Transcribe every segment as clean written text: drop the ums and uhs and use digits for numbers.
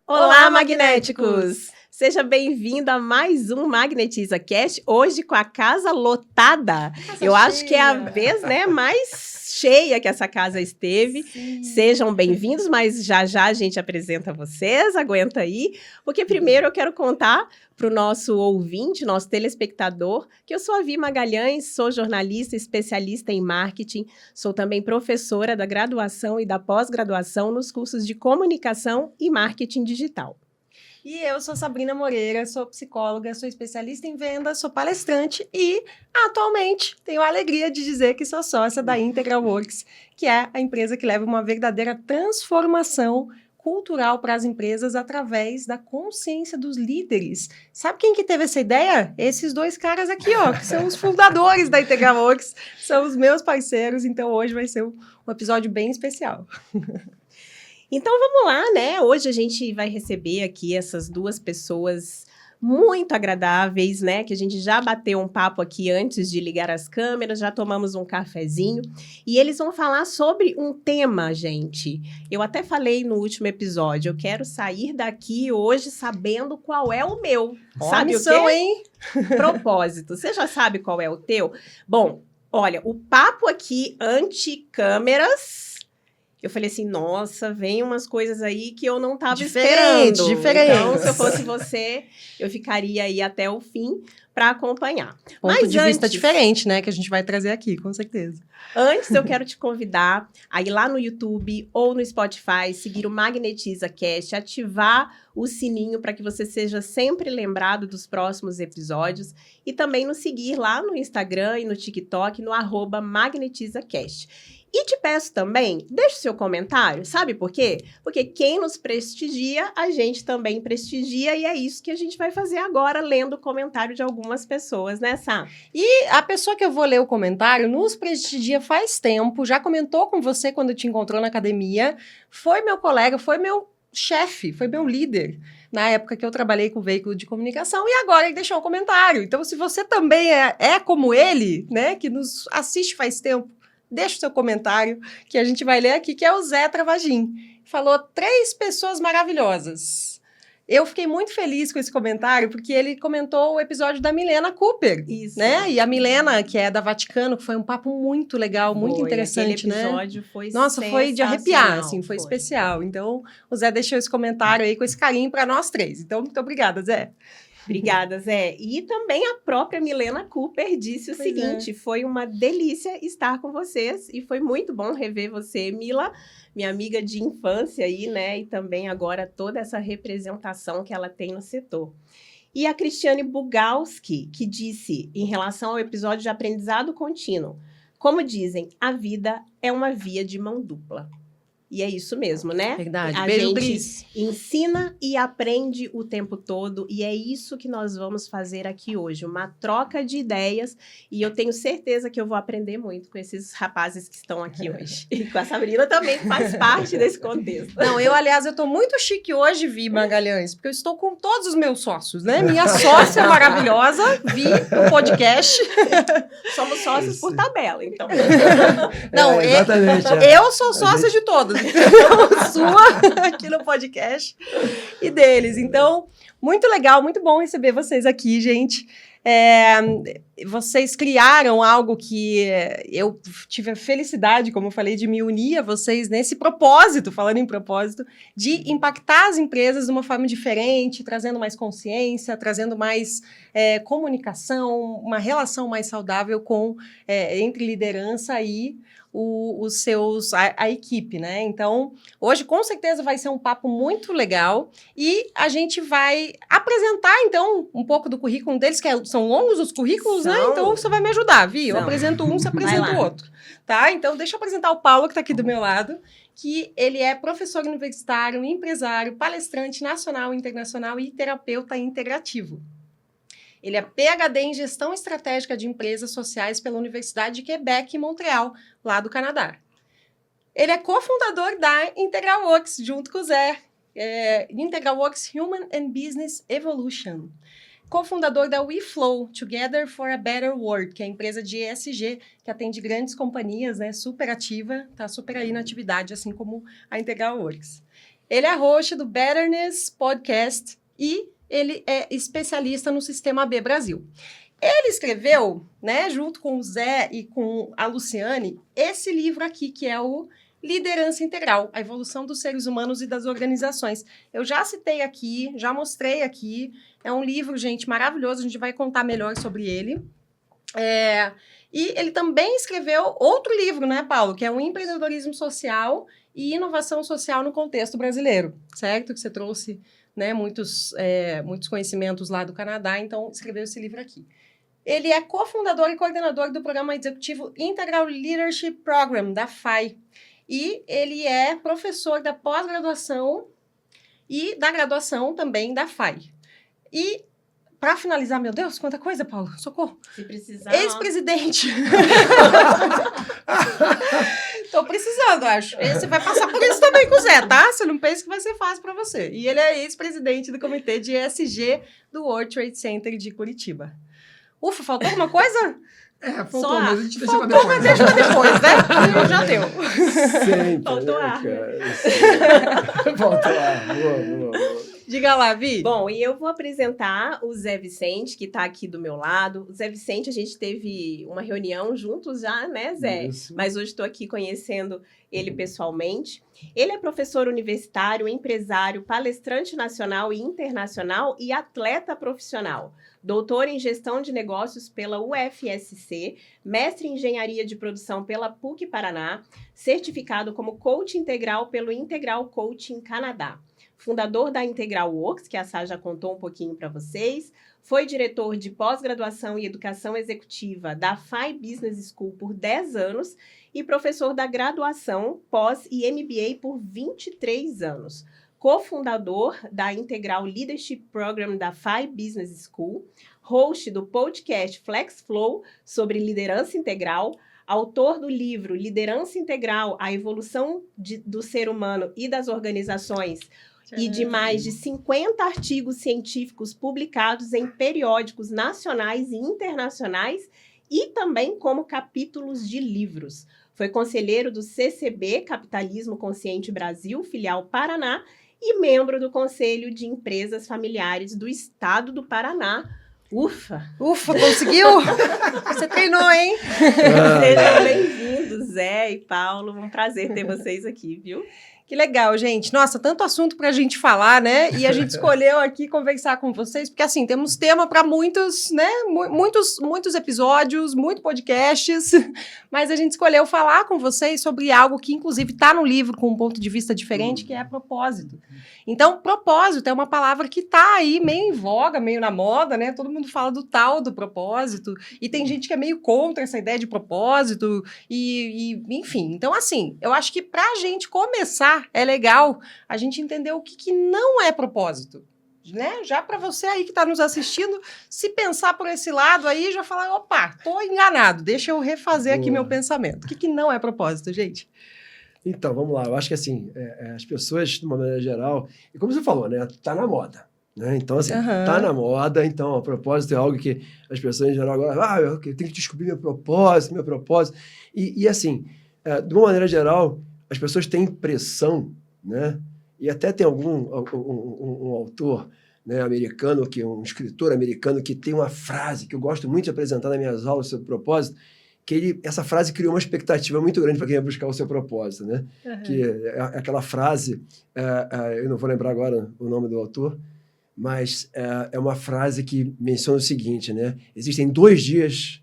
Olá, magnéticos! Seja bem-vindo a mais um Magnetiza Cast, hoje com a casa lotada. Acho que é a vez, mais cheia que essa casa esteve. Sim. Sejam bem-vindos, mas já a gente apresenta vocês, aguenta aí, porque primeiro eu quero contar para o nosso ouvinte, nosso telespectador, que eu sou a Vi Magalhães, sou jornalista, especialista em marketing, sou também professora da graduação e da pós-graduação nos cursos de comunicação e marketing digital. E eu sou Sabrina Moreira, sou psicóloga, sou especialista em vendas, sou palestrante e, atualmente, tenho a alegria de dizer que sou sócia da IntegralWorks, que é a empresa que leva uma verdadeira transformação cultural para as empresas através da consciência dos líderes. Sabe quem que teve essa ideia? Esses dois caras aqui, ó, que são os fundadores da IntegralWorks, são os meus parceiros, então hoje vai ser um episódio bem especial. Então, vamos lá, Hoje a gente vai receber aqui essas duas pessoas muito agradáveis, que a gente já bateu um papo aqui antes de ligar as câmeras, já tomamos um cafezinho. E eles vão falar sobre um tema, gente. Eu até falei no último episódio, eu quero sair daqui hoje sabendo qual é o meu. Sabe missão, o quê? Hein? Propósito. Você já sabe qual é o teu? Bom, olha, o papo aqui anti-câmeras... Eu falei assim, nossa, vem umas coisas aí que eu não estava esperando. Diferente. Então, se eu fosse você, eu ficaria aí até o fim para acompanhar. Ponto de vista diferente, que a gente vai trazer aqui, com certeza. Antes, eu quero te convidar a ir lá no YouTube ou no Spotify, seguir o Magnetiza Cast, ativar o sininho para que você seja sempre lembrado dos próximos episódios e também nos seguir lá no Instagram e no TikTok, no @MagnetizaCast. E te peço também, deixe seu comentário, sabe por quê? Porque quem nos prestigia, a gente também prestigia, e é isso que a gente vai fazer agora, lendo o comentário de algumas pessoas, Sá? E a pessoa que eu vou ler o comentário nos prestigia faz tempo, já comentou com você quando te encontrou na academia, foi meu colega, foi meu chefe, foi meu líder, na época que eu trabalhei com veículo de comunicação, e agora ele deixou um comentário. Então, se você também é como ele, que nos assiste faz tempo, deixa o seu comentário, que a gente vai ler aqui, que é o Zé Travagin. Falou 3 pessoas maravilhosas. Eu fiquei muito feliz com esse comentário, porque ele comentou o episódio da Milena Cooper. Isso. E a Milena, que é da Vaticano, que foi um papo muito legal, muito interessante, aquele episódio foi Nossa, foi de arrepiar, assim, foi especial. Então, o Zé deixou esse comentário aí com esse carinho para nós 3. Então, muito obrigada, Zé. Obrigada, Zé. E também a própria Milena Cooper disse o seguinte, foi uma delícia estar com vocês e foi muito bom rever você, Mila, minha amiga de infância aí, e também agora toda essa representação que ela tem no setor. E a Cristiane Bugalski, que disse, em relação ao episódio de aprendizado contínuo, como dizem, a vida é uma via de mão dupla. E é isso mesmo, Verdade. A Beijo, gente Cris. ensina e aprende o tempo todo, e é isso que nós vamos fazer aqui hoje, uma troca de ideias, e eu tenho certeza que eu vou aprender muito com esses rapazes que estão aqui hoje. E com a Sabrina também, que faz parte desse contexto. Não, aliás, eu tô muito chique hoje, Vi Magalhães, porque eu estou com todos os meus sócios, Minha sócia maravilhosa, Vi, do podcast. Somos sócios por tabela, então. Não, exatamente. Eu sou sócia de todos. Sua aqui no podcast e deles. Então, muito legal, muito bom receber vocês aqui, gente. Vocês criaram algo que eu tive a felicidade, como eu falei, de me unir a vocês nesse propósito, falando em propósito, de impactar as empresas de uma forma diferente, trazendo mais consciência, trazendo mais comunicação, uma relação mais saudável entre liderança e a equipe, Então, hoje, com certeza, vai ser um papo muito legal e a gente vai apresentar, então, um pouco do currículo deles, que são longos os currículos, Então, você vai me ajudar, Vi? Eu apresento um, você apresenta o outro, tá? Então, deixa eu apresentar o Paulo, que está aqui do meu lado, que ele é professor universitário, empresário, palestrante nacional e internacional e terapeuta integrativo. Ele é PhD em Gestão Estratégica de Empresas Sociais pela Universidade de Quebec, em Montreal, lá do Canadá. Ele é cofundador da IntegralWorks, junto com o Zé. IntegralWorks Human and Business Evolution. cofundador da WeFlow, Together for a Better World, que é a empresa de ESG, que atende grandes companhias, né, super ativa, está super aí na atividade, assim como a Integral Works. Ele é host do Betterness Podcast e ele é especialista no Sistema B Brasil. Ele escreveu, né, junto com o Zé e com a Luciane, esse livro aqui, que é o Liderança Integral, a evolução dos seres humanos e das organizações. Eu já citei aqui, já mostrei aqui. É um livro, gente, maravilhoso. A gente vai contar melhor sobre ele. E ele também escreveu outro livro, né, Paulo? Que é o Empreendedorismo Social e Inovação Social no Contexto Brasileiro, certo? Que você trouxe, né, muitos conhecimentos lá do Canadá, então escreveu esse livro aqui. Ele é cofundador e coordenador do Programa Executivo Integral Leadership Program, da FAI. E ele é professor da pós-graduação e da graduação também da FAI. E, para finalizar, meu Deus, quanta coisa, Paulo, socorro. Se precisar... Ex-presidente. Tô precisando, acho. Você vai passar por isso também com o Zé, tá? Você não pensa que vai ser fácil para você. E ele é ex-presidente do comitê de ESG do World Trade Center de Curitiba. Ufa, faltou alguma coisa? Faltou, mas a gente deixa pra depois. Mas deixa pra depois, né? Já deu. Sempre, faltou ar. Faltou ar. Boa. Diga lá, Vi. Bom, e eu vou apresentar o Zé Vicente, que está aqui do meu lado. O Zé Vicente, a gente teve uma reunião juntos já, né, Zé? Isso. Mas hoje estou aqui conhecendo ele pessoalmente. Ele é professor universitário, empresário, palestrante nacional e internacional e atleta profissional. Doutor em Gestão de Negócios pela UFSC, mestre em Engenharia de Produção pela PUC Paraná, certificado como Coach Integral pelo Integral Coaching Canadá. Fundador da Integral Works, que a Sá já contou um pouquinho para vocês, foi diretor de pós-graduação e educação executiva da FAI Business School por 10 anos e professor da graduação, pós e MBA por 23 anos. Cofundador da Integral Leadership Program da FAI Business School, host do podcast Flex Flow sobre liderança integral, autor do livro Liderança Integral, a evolução do ser humano e das organizações, e de mais de 50 artigos científicos publicados em periódicos nacionais e internacionais e também como capítulos de livros. Foi conselheiro do CCB, Capitalismo Consciente Brasil, filial Paraná, e membro do Conselho de Empresas Familiares do Estado do Paraná. Ufa, conseguiu? Você treinou, hein? Sejam bem-vindos, Zé e Paulo. Um prazer ter vocês aqui, viu? Que legal, gente. Nossa, tanto assunto pra gente falar, né? E a gente escolheu aqui conversar com vocês, porque assim, temos tema para muitos, né? Muitos episódios, muitos podcasts, mas a gente escolheu falar com vocês sobre algo que, inclusive, está no livro com um ponto de vista diferente, que é propósito. Então, propósito é uma palavra que tá aí meio em voga, meio na moda, né? Todo mundo fala do tal do propósito, e tem gente que é meio contra essa ideia de propósito, enfim. Então, assim, eu acho que pra gente começar, é legal a gente entender o que não é propósito, né? Já para você aí que está nos assistindo, se pensar por esse lado aí, já falar, opa, tô enganado, deixa eu refazer aqui meu pensamento. O que não é propósito, gente? Então, vamos lá. Eu acho que, assim, as pessoas, de uma maneira geral, e como você falou, né? Tá na moda. Né? Então, assim, tá na moda, então, a propósito é algo que as pessoas, em geral, agora, eu tenho que descobrir meu propósito. E assim, de uma maneira geral, as pessoas têm impressão, né? E até tem um autor, né, americano, um escritor americano, que tem uma frase que eu gosto muito de apresentar nas minhas aulas sobre propósito, que essa frase criou uma expectativa muito grande para quem ia buscar o seu propósito, né? Que é aquela frase, eu não vou lembrar agora o nome do autor, mas é uma frase que menciona o seguinte, né? Existem 2 dias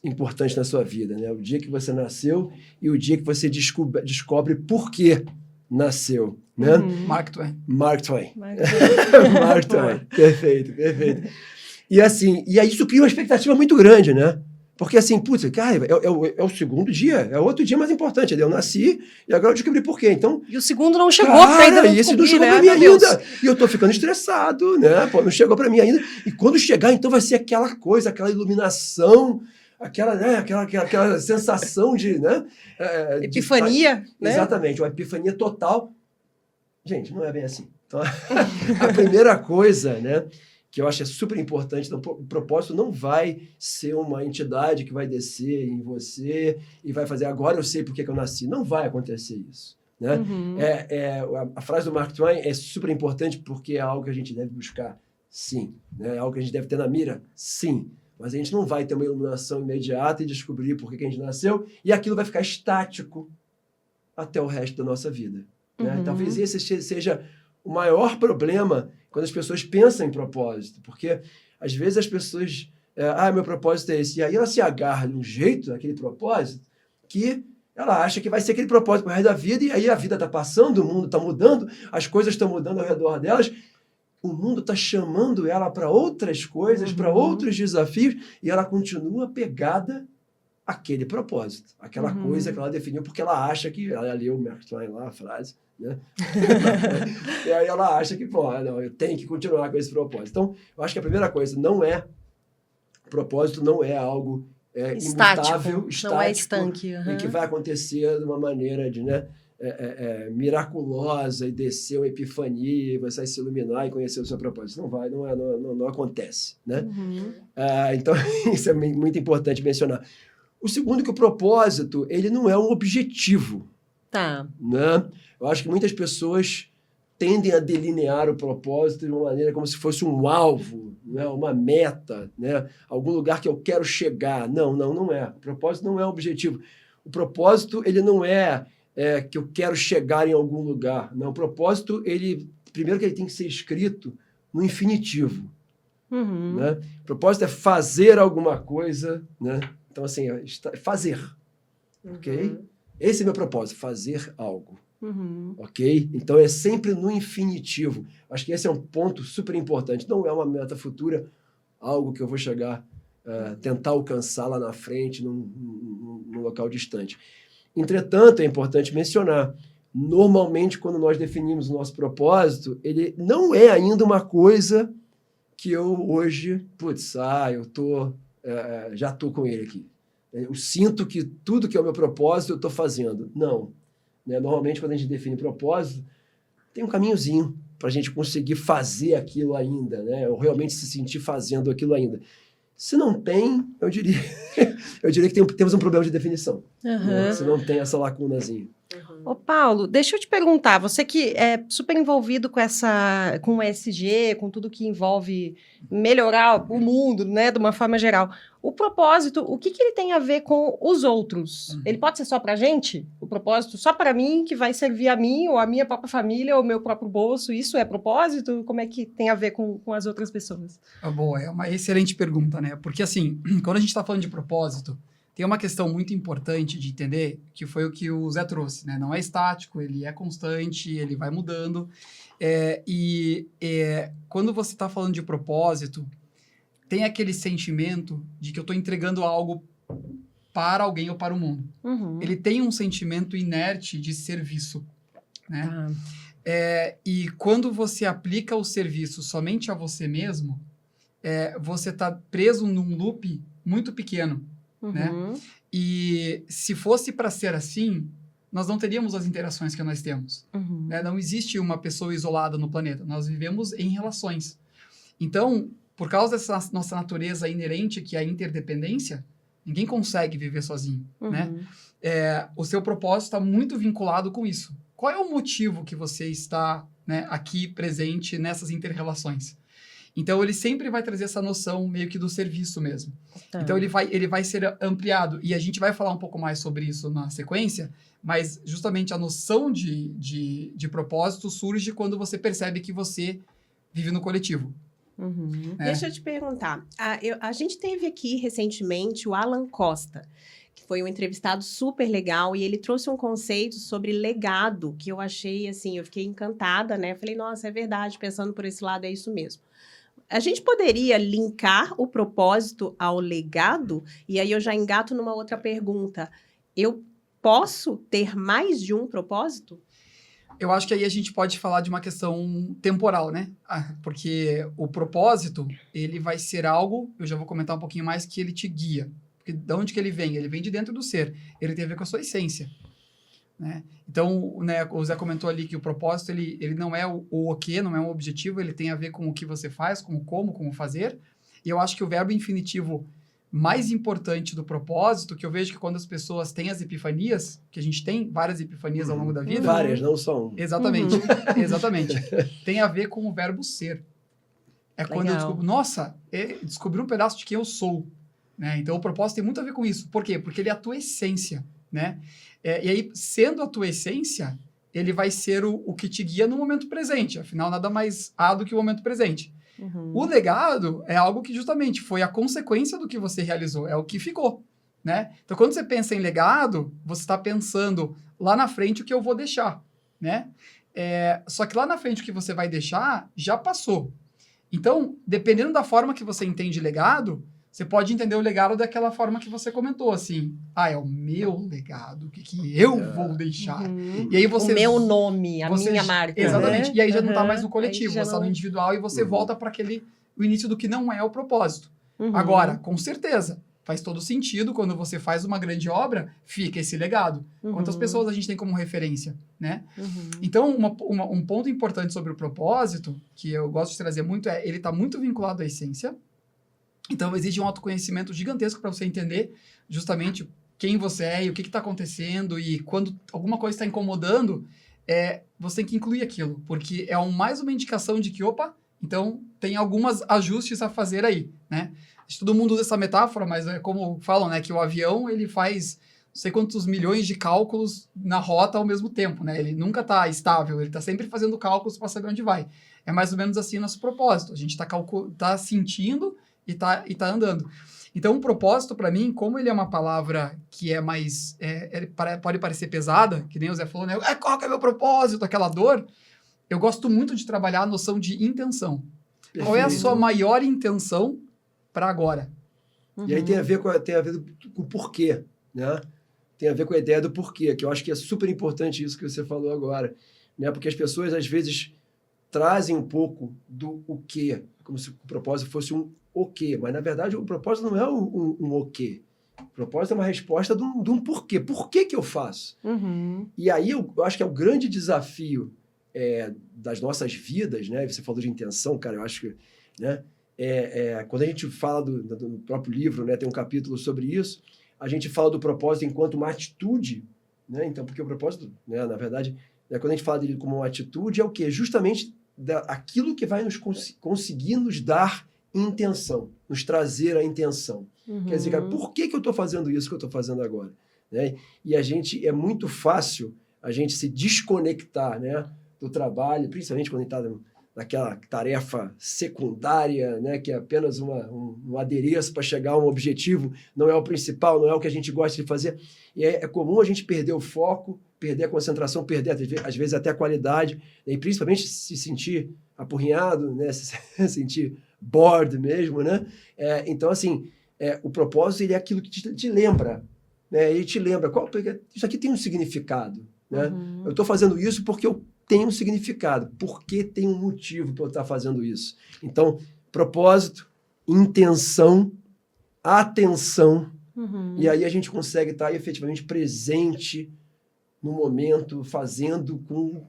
importante na sua vida, né? O dia que você nasceu e o dia que você descobre por que nasceu, né? Mark Twain. Mark Twain. Perfeito. E assim, e aí isso cria uma expectativa muito grande, né? Porque assim, putz, cara, é o segundo dia, é outro dia mais importante. Eu nasci e agora eu descobri por quê. Então, e o segundo não chegou, cara, e esse não chegou pra mim ainda. E eu tô ficando estressado, né? Pô, não chegou pra mim ainda. E quando chegar, então vai ser aquela coisa, aquela iluminação, aquela sensação de, né? Epifania, né? Exatamente, uma epifania total. Gente, não é bem assim. Então, a primeira coisa, né, que eu acho que é super importante. Então, o propósito não vai ser uma entidade que vai descer em você e vai fazer, agora eu sei por que eu nasci. Não vai acontecer isso. Né? A frase do Mark Twain é super importante porque é algo que a gente deve buscar, sim. Né? É algo que a gente deve ter na mira, sim. Mas a gente não vai ter uma iluminação imediata e descobrir por que a gente nasceu e aquilo vai ficar estático até o resto da nossa vida. Né? Talvez esse seja o maior problema quando as pessoas pensam em propósito, porque às vezes as pessoas, meu propósito é esse, e aí ela se agarra de um jeito naquele propósito que ela acha que vai ser aquele propósito para o resto da vida, e aí a vida está passando, o mundo está mudando, as coisas estão mudando ao redor delas, o mundo está chamando ela para outras coisas, para outros desafios, e ela continua pegada àquele propósito, aquela coisa que ela definiu, porque ela acha que, ela leu o Mark Twain lá, a frase, né? E aí ela acha que, não, eu tenho que continuar com esse propósito. Então, eu acho que a primeira coisa propósito não é algo imutável, estático, não é estanque. E que vai acontecer de uma maneira de, miraculosa e descer uma epifania e você vai se iluminar e conhecer o seu propósito. Não acontece, né? Então, isso é muito importante mencionar. O segundo, que o propósito, ele não é um objetivo. Tá. Né? Eu acho que muitas pessoas tendem a delinear o propósito de uma maneira como se fosse um alvo, né? Uma meta, né? Algum lugar que eu quero chegar. Não é. O propósito não é um objetivo. O propósito, ele não é que eu quero chegar em algum lugar. Não, o propósito, primeiro que ele tem que ser escrito no infinitivo. Né? O propósito é fazer alguma coisa, né? Então, assim, fazer. Ok? Esse é meu propósito, fazer algo. Ok? Então, é sempre no infinitivo. Acho que esse é um ponto super importante. Não é uma meta futura, algo que eu vou chegar, tentar alcançar lá na frente, num local distante. Entretanto, é importante mencionar, normalmente, quando nós definimos o nosso propósito, ele não é ainda uma coisa que eu hoje, já estou com ele aqui. Eu sinto que tudo que é o meu propósito eu estou fazendo. Não. Né? Normalmente, quando a gente define propósito, tem um caminhozinho para a gente conseguir fazer aquilo ainda, né? Ou realmente se sentir fazendo aquilo ainda. Se não tem, eu diria que temos um problema de definição. Né? Se não tem essa lacunazinha. Ô, Paulo, deixa eu te perguntar, você que é super envolvido com o ESG, com tudo que envolve melhorar o mundo, né, de uma forma geral, o propósito, o que ele tem a ver com os outros? Ele pode ser só pra gente? O propósito só para mim, que vai servir a mim, ou a minha própria família, ou o meu próprio bolso, isso é propósito? Como é que tem a ver com as outras pessoas? Boa, é uma excelente pergunta, né? Porque, assim, quando a gente está falando de propósito, tem uma questão muito importante de entender, que foi o que o Zé trouxe, né? Não é estático, ele é constante, ele vai mudando. Quando você está falando de propósito, tem aquele sentimento de que eu estou entregando algo para alguém ou para o mundo. Ele tem um sentimento inerte de serviço, né? E quando você aplica o serviço somente a você mesmo, você está preso num loop muito pequeno. Né? E se fosse para ser assim, nós não teríamos as interações que nós temos. Né? Não existe uma pessoa isolada no planeta. Nós vivemos em relações. Então, por causa dessa nossa natureza inerente, que é a interdependência, ninguém consegue viver sozinho. Né? O seu propósito está muito vinculado com isso. Qual é o motivo que você está, né, aqui presente nessas inter-relações? Então, ele sempre vai trazer essa noção meio que do serviço mesmo. Tá. Então, ele vai ser ampliado. E a gente vai falar um pouco mais sobre isso na sequência, mas justamente a noção de propósito surge quando você percebe que você vive no coletivo. Deixa eu te perguntar. A gente teve aqui recentemente o Alan Costa, que foi um entrevistado super legal, e ele trouxe um conceito sobre legado, que eu achei, assim, eu fiquei encantada, né? Falei, nossa, é verdade, pensando por esse lado, é isso mesmo. A gente poderia linkar o propósito ao legado? E aí eu já engato numa outra pergunta. Eu posso ter mais de um propósito? Eu acho que aí a gente pode falar de uma questão temporal, né? Porque o propósito, ele vai ser algo, eu já vou comentar um pouquinho mais, que ele te guia. Porque de onde que ele vem? Ele vem de dentro do ser. Ele tem a ver com a sua essência. né? Então, né, o Zé comentou ali que o propósito, ele não é o quê, não é um objetivo, ele tem a ver com o que você faz, com o como fazer. E eu acho que o verbo infinitivo mais importante do propósito, que eu vejo que quando as pessoas têm as epifanias, que a gente tem várias epifanias ao longo da vida. Várias, não só uma. Exatamente, exatamente. Tem a ver com o verbo ser. É quando eu descubro, nossa, descobri um pedaço de quem eu sou, né? Então, o propósito tem muito a ver com isso. Por quê? Porque ele é a tua essência, né? E aí, sendo a tua essência, ele vai ser o que te guia no momento presente. Afinal, nada mais há do que o momento presente. O legado é algo que justamente foi a consequência do que você realizou, é o que ficou, né? Então, quando você pensa em legado, você está pensando lá na frente o que eu vou deixar, né? Só que lá na frente o que você vai deixar já passou. Então, dependendo da forma que você entende legado, você pode entender o legado daquela forma que você comentou, assim, é o meu legado, o que eu vou deixar. E aí você... O meu nome, a minha marca. Exatamente. Né? E aí já não está mais no coletivo, você está não... no individual e você volta para o início do que não é o propósito. Agora, com certeza, faz todo sentido, quando você faz uma grande obra, fica esse legado. Quantas pessoas a gente tem como referência, né? Então, um ponto importante sobre o propósito, que eu gosto de trazer muito, ele está muito vinculado à essência. Então, exige um autoconhecimento gigantesco para você entender justamente quem você é e o que está acontecendo. E quando alguma coisa está incomodando, você tem que incluir aquilo. Porque é mais uma indicação de que, então tem alguns ajustes a fazer aí, né? Acho que todo mundo usa essa metáfora, mas é como falam, né? Que o avião, ele faz não sei quantos milhões de cálculos na rota ao mesmo tempo, né? Ele nunca está estável, ele está sempre fazendo cálculos para saber onde vai. É mais ou menos assim o nosso propósito. A gente está sentindo e tá andando. Então, o propósito, para mim, como ele é uma palavra que é mais... pode parecer pesada, que nem o Zé falou, né? Qual que é o meu propósito? Aquela dor. Eu gosto muito de trabalhar a noção de intenção. Perfeito. Qual é a sua maior intenção para agora? E aí tem a ver com o porquê, né? Tem a ver com a ideia do porquê, que eu acho que é super importante isso que você falou agora, né? Porque as pessoas, às vezes, trazem um pouco do o quê, como se o propósito fosse um o quê, mas na verdade o propósito não é um o quê. O propósito é uma resposta de um porquê. Por que eu faço? E aí eu acho que é o grande desafio das nossas vidas, né? Você falou de intenção, cara, eu acho que, né? Quando a gente fala do próprio livro, né? Tem um capítulo sobre isso, a gente fala do propósito enquanto uma atitude, né? Então, porque o propósito, né? Na verdade, quando a gente fala dele como uma atitude, é o quê? Justamente aquilo que vai nos conseguir nos dar intenção, nos trazer a intenção. Quer dizer, cara, por que eu estou fazendo isso que eu estou fazendo agora? Né? E é muito fácil a gente se desconectar, né, do trabalho, principalmente quando a gente está naquela tarefa secundária, né, que é apenas um adereço para chegar a um objetivo, não é o principal, não é o que a gente gosta de fazer. E é comum a gente perder o foco, perder a concentração, perder, às vezes, até a qualidade, e principalmente se sentir apurrinhado, né, se sentir bored mesmo, né? Então, assim, o propósito ele é aquilo que te lembra, né? Ele te lembra, isso aqui tem um significado, né? Eu estou fazendo isso porque eu tenho um significado, porque tem um motivo para eu estar fazendo isso. Então, propósito, intenção, atenção, e aí a gente consegue estar efetivamente presente no momento, fazendo com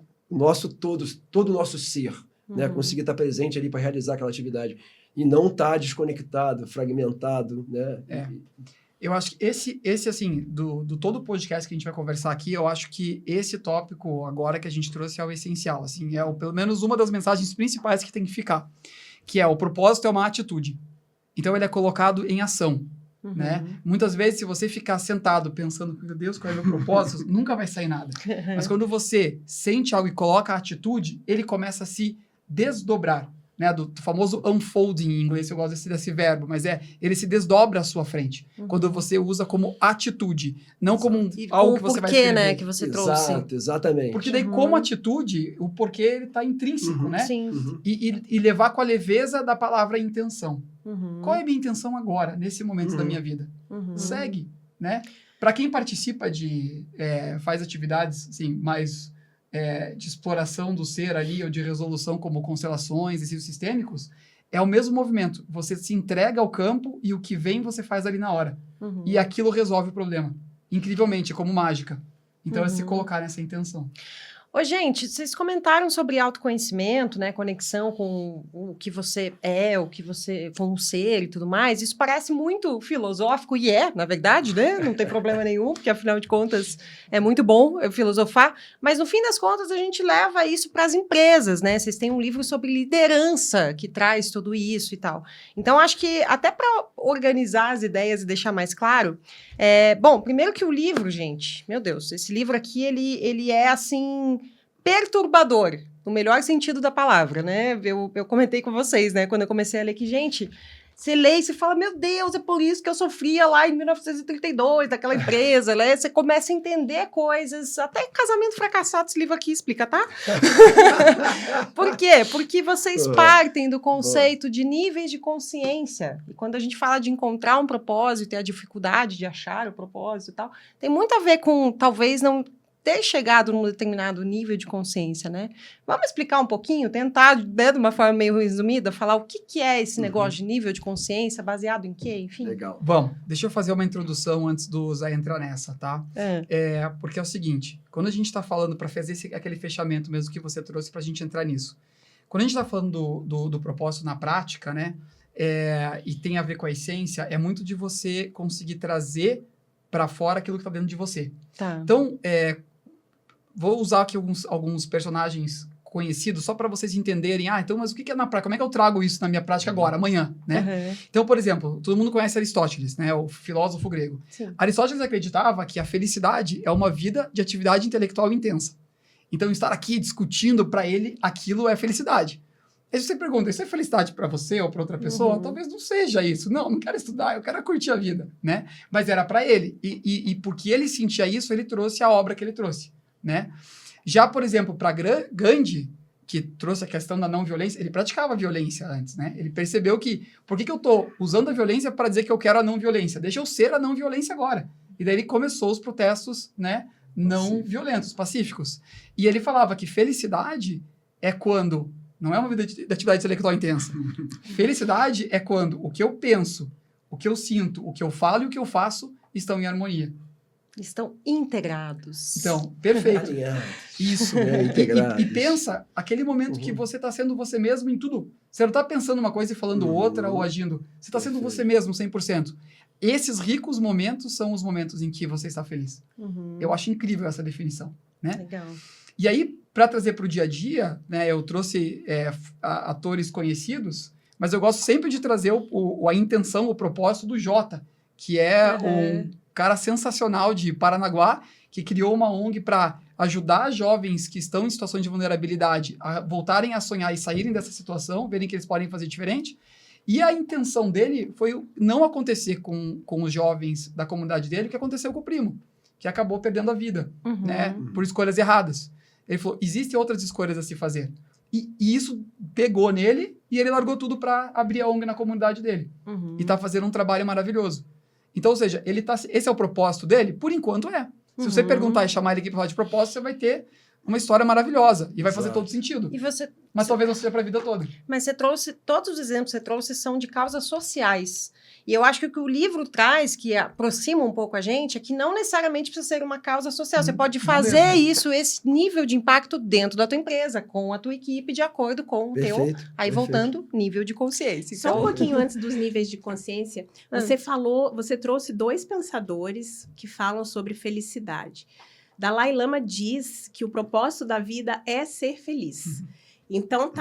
todo o nosso ser, né? Conseguir estar presente ali para realizar aquela atividade e não estar desconectado, fragmentado, né? Eu acho que esse assim, do todo o podcast que a gente vai conversar aqui, eu acho que esse tópico agora que a gente trouxe é o essencial, assim, pelo menos uma das mensagens principais que tem que ficar, que o propósito é uma atitude. Então, ele é colocado em ação, né? Muitas vezes, se você ficar sentado pensando, meu Deus, qual é o meu propósito, nunca vai sair nada. Mas quando você sente algo e coloca a atitude, ele começa a se desdobrar, né? Do famoso unfolding em inglês, eu gosto desse verbo, mas ele se desdobra à sua frente, quando você usa como atitude, não como algo que você vai escrever. Né, que você trouxe. Exatamente. Porque daí, como atitude, o porquê ele está intrínseco, né? Sim. E levar com a leveza da palavra intenção. Qual é a minha intenção agora, nesse momento da minha vida? Segue, né? Para quem participa faz atividades, assim, mais... de exploração do ser ali, ou de resolução como constelações e ciclos sistêmicos, é o mesmo movimento. Você se entrega ao campo e o que vem você faz ali na hora. E aquilo resolve o problema. Incrivelmente, é como mágica. Então, é se colocar nessa intenção. Ô, gente, vocês comentaram sobre autoconhecimento, né? Conexão com o que você é, com o ser e tudo mais. Isso parece muito filosófico e na verdade, né? Não tem problema nenhum, porque afinal de contas é muito bom eu filosofar. Mas no fim das contas a gente leva isso para as empresas, né? Vocês têm um livro sobre liderança que traz tudo isso e tal. Então acho que até para organizar as ideias e deixar mais claro, bom, primeiro que o livro, gente, meu Deus, esse livro aqui ele é assim perturbador, no melhor sentido da palavra, né? Eu comentei com vocês, né? Quando eu comecei a ler que, gente, você lê e você fala, meu Deus, é por isso que eu sofria lá em 1932, daquela empresa, né? Você começa a entender coisas, até casamento fracassado, esse livro aqui explica, tá? Por quê? Porque vocês partem do conceito de níveis de consciência. E quando a gente fala de encontrar um propósito e a dificuldade de achar o propósito e tal, tem muito a ver com, talvez, não ter chegado num determinado nível de consciência, né? Vamos explicar um pouquinho, tentar, de uma forma meio resumida, falar o que é esse negócio de nível de consciência, baseado em quê, enfim. Legal. Vamos, deixa eu fazer uma introdução antes do Zé entrar nessa, tá? Porque é o seguinte, quando a gente está falando, para fazer aquele fechamento mesmo que você trouxe para a gente entrar nisso, quando a gente está falando do propósito na prática, né? E tem a ver com a essência, é muito de você conseguir trazer para fora aquilo que está dentro de você. Tá. Então, vou usar aqui alguns personagens conhecidos só para vocês entenderem. Então, mas o que é na prática? Como é que eu trago isso na minha prática agora, amanhã, né? Então, por exemplo, todo mundo conhece Aristóteles, né? O filósofo grego. Sim. Aristóteles acreditava que a felicidade é uma vida de atividade intelectual intensa. Então, estar aqui discutindo para ele, aquilo é felicidade. Aí você pergunta, isso é felicidade para você ou para outra pessoa? Talvez não seja isso. Não quero estudar, eu quero curtir a vida, né? Mas era para ele. E porque ele sentia isso, ele trouxe a obra que ele trouxe, né? Já, por exemplo, para Gandhi, que trouxe a questão da não violência, ele praticava violência antes, né? Ele percebeu que, por que eu estou usando a violência para dizer que eu quero a não violência? Deixa eu ser a não violência agora. E daí ele começou os protestos, né, não violentos, pacíficos. E ele falava que felicidade é quando... Não é uma vida de atividade intelectual intensa. Felicidade é quando o que eu penso, o que eu sinto, o que eu falo e o que eu faço estão em harmonia. Estão integrados. Então, perfeito. Isso. E pensa aquele momento que você está sendo você mesmo em tudo. Você não está pensando uma coisa e falando outra ou agindo. Você está sendo você mesmo 100%. Esses ricos momentos são os momentos em que você está feliz. Eu acho incrível essa definição, né? Legal. E aí, para trazer para o dia a dia, né, eu trouxe atores conhecidos, mas eu gosto sempre de trazer a intenção, o propósito do Jota, que é um cara sensacional de Paranaguá, que criou uma ONG para ajudar jovens que estão em situações de vulnerabilidade a voltarem a sonhar e saírem dessa situação, verem que eles podem fazer diferente. E a intenção dele foi não acontecer com os jovens da comunidade dele o que aconteceu com o primo, que acabou perdendo a vida, né, por escolhas erradas. Ele falou, existem outras escolhas a se fazer. E isso pegou nele e ele largou tudo para abrir a ONG na comunidade dele. E está fazendo um trabalho maravilhoso. Então, ou seja, esse é o propósito dele? Por enquanto é. Se você perguntar e chamar ele aqui para falar de propósito, você vai ter uma história maravilhosa e vai fazer todo sentido. Mas talvez não seja para a vida toda. Mas você trouxe, todos os exemplos que você trouxe são de causas sociais. E eu acho que o que o livro traz, que aproxima um pouco a gente, é que não necessariamente precisa ser uma causa social. Você pode fazer esse nível de impacto dentro da tua empresa, com a tua equipe, de acordo com o teu... Aí voltando, nível de consciência. Só um pouquinho antes dos níveis de consciência, você trouxe 2 pensadores que falam sobre felicidade. Dalai Lama diz que o propósito da vida é ser feliz. Então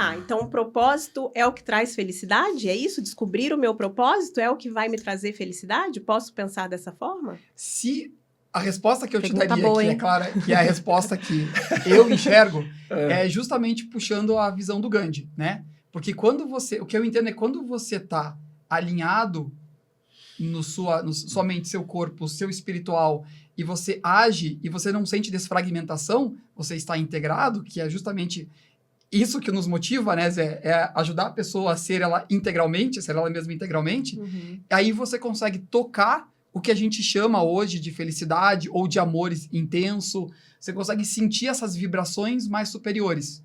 o propósito é o que traz felicidade? É isso? Descobrir o meu propósito é o que vai me trazer felicidade? Posso pensar dessa forma? Se a resposta que eu te daria boa, aqui, é clara, que é a resposta que eu enxergo, é justamente puxando a visão do Gandhi, né? Porque o que eu entendo é quando você está alinhado sua mente, seu corpo, seu espiritual, e você age e você não sente desfragmentação, você está integrado, que é justamente isso que nos motiva, né, Zé? É ajudar a pessoa a ser ela integralmente, ser ela mesma integralmente. Aí você consegue tocar o que a gente chama hoje de felicidade ou de amor intenso. Você consegue sentir essas vibrações mais superiores.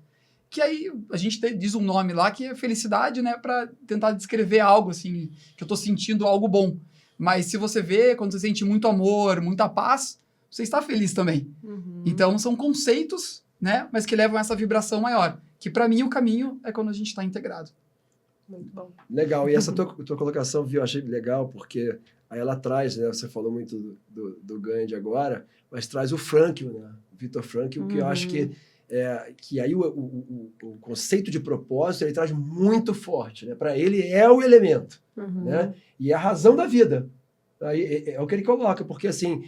Que aí a gente diz um nome lá que é felicidade, né, para tentar descrever algo assim, que eu tô sentindo algo bom. Mas se você vê, quando você sente muito amor, muita paz, você está feliz também. Então, são conceitos, né? Mas que levam a essa vibração maior. Que, para mim, o caminho é quando a gente está integrado. Muito bom. Legal. E essa tua colocação, viu, eu achei legal, porque aí ela traz, né? Você falou muito do Gandhi agora, mas traz o Frankl, né? O Viktor Frankl, que eu acho que aí o conceito de propósito ele traz muito forte, né? Para ele é o elemento, né? E é a razão da vida. Aí é o que ele coloca, porque assim,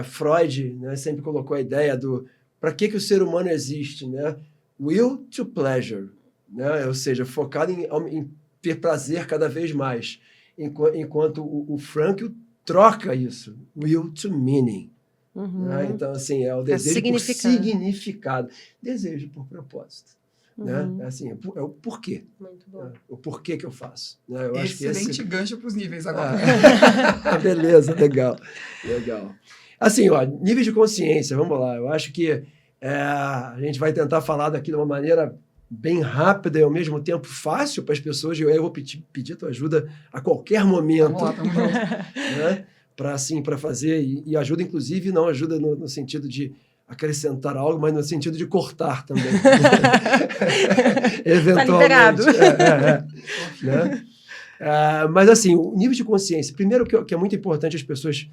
Freud, né, sempre colocou a ideia do para que o ser humano existe, né? Will to pleasure, né? Ou seja, focado em ter prazer cada vez mais, enquanto o Frankl troca isso, will to meaning. Né? Então, assim, é o desejo por significado, desejo por propósito. Né? Assim, é o porquê. Muito bom. O porquê que eu faço. Né? Eu Excelente acho que gancho para os níveis agora. Beleza, legal. Assim, ó, nível de consciência, vamos lá. Eu acho que a gente vai tentar falar daqui de uma maneira bem rápida e ao mesmo tempo fácil para as pessoas. Eu vou pedir tua ajuda a qualquer momento. Vamos lá, tamo junto. Né? Para fazer, e ajuda, inclusive, não ajuda no sentido de acrescentar algo, mas no sentido de cortar também. Eventualmente. Tá liberado. Né? Mas, assim, o nível de consciência, primeiro que é muito importante as pessoas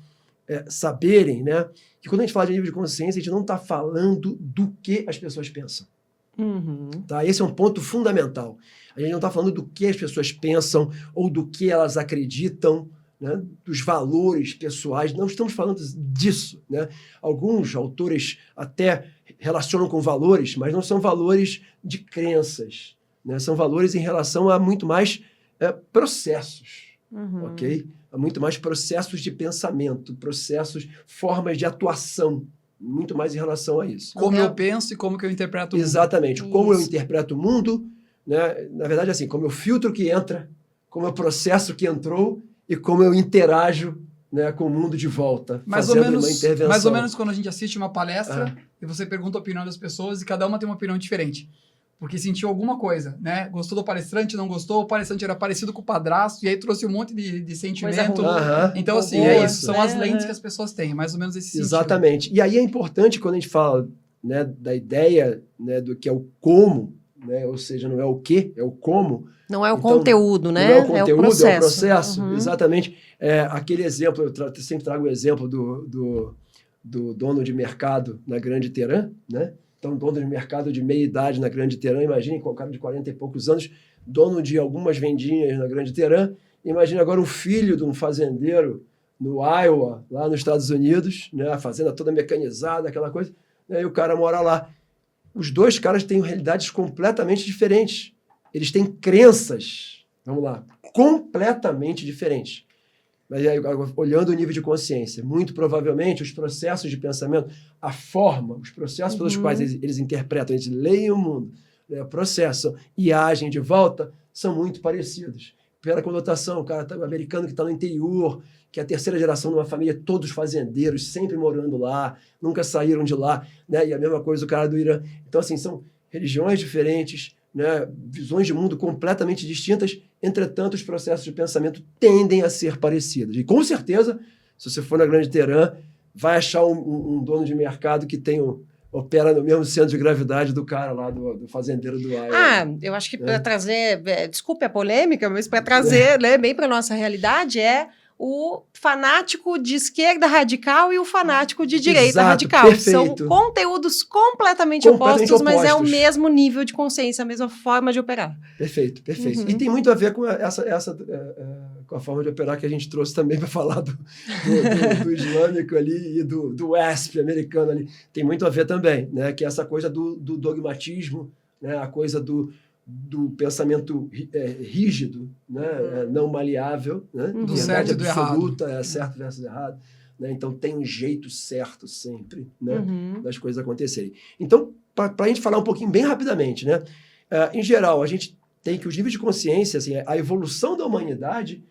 saberem, né, que quando a gente fala de nível de consciência, a gente não está falando do que as pessoas pensam. Tá? Esse é um ponto fundamental. A gente não está falando do que as pessoas pensam ou do que elas acreditam, né, dos valores pessoais, não estamos falando disso. Né? Alguns autores até relacionam com valores, mas não são valores de crenças. Né? São valores em relação a muito mais processos. Ok? Há muito mais processos de pensamento, formas de atuação, muito mais em relação a isso. Como eu penso e como que eu interpreto o mundo. Exatamente. Como eu interpreto o mundo, né? Na verdade, assim, como eu filtro o que entra, como eu processo o que entrou e como eu interajo, né, com o mundo de volta, mais ou menos quando a gente assiste uma palestra e você pergunta a opinião das pessoas e cada uma tem uma opinião diferente. Porque sentiu alguma coisa, né? Gostou do palestrante, não gostou, o palestrante era parecido com o padrasto, e aí trouxe um monte de sentimento. Então, assim, é isso. São as lentes que as pessoas têm, mais ou menos esse sentido. Exatamente. E aí é importante quando a gente fala, né, da ideia, né, do que é o como, né? Ou seja, não é o que, é o como. Não é o conteúdo, né? Não é o conteúdo, é o processo. Exatamente. Aquele exemplo, eu sempre trago o exemplo do dono de mercado na Grande Teherã, né? Então, dono de mercado de meia idade na Grande Teherã, imagine com um cara de 40 e poucos anos, dono de algumas vendinhas na Grande Teherã. Imagine agora um filho de um fazendeiro no Iowa, lá nos Estados Unidos, né? A fazenda toda mecanizada, aquela coisa, né? E o cara mora lá. Os dois caras têm realidades completamente diferentes. Eles têm crenças, vamos lá, completamente diferentes. Mas aí, olhando o nível de consciência, muito provavelmente os processos de pensamento, a forma, os processos pelos quais eles interpretam, eles leem o mundo, né, processam e agem de volta, são muito parecidos. Pela conotação, o cara americano que está no interior, que é a terceira geração de uma família, todos fazendeiros, sempre morando lá, nunca saíram de lá, né? E a mesma coisa o cara do Irã. Então, assim, são religiões diferentes, né, visões de mundo completamente distintas, entretanto, os processos de pensamento tendem a ser parecidos. E, com certeza, se você for na Grande Teherã, vai achar um dono de mercado que opera no mesmo centro de gravidade do cara lá, do fazendeiro do Iowa. Eu acho que para trazer, desculpe a polêmica, mas para trazer, né, bem para a nossa realidade, o fanático de esquerda radical e o fanático de direita radical. Perfeito. São conteúdos completamente opostos, mas é o mesmo nível de consciência, a mesma forma de operar. Perfeito. E tem muito a ver com com a forma de operar que a gente trouxe também para falar do islâmico ali e do WASP americano ali. Tem muito a ver também, né? Que é essa coisa do dogmatismo, né? A coisa do pensamento rígido, né? Não maleável, né? Do certo e do absoluta, certo versus errado. Né? Então, tem um jeito certo sempre, né? Das coisas acontecerem. Então, para a gente falar um pouquinho bem rapidamente, né? Em geral, a gente tem que os níveis de consciência, assim, a evolução da humanidade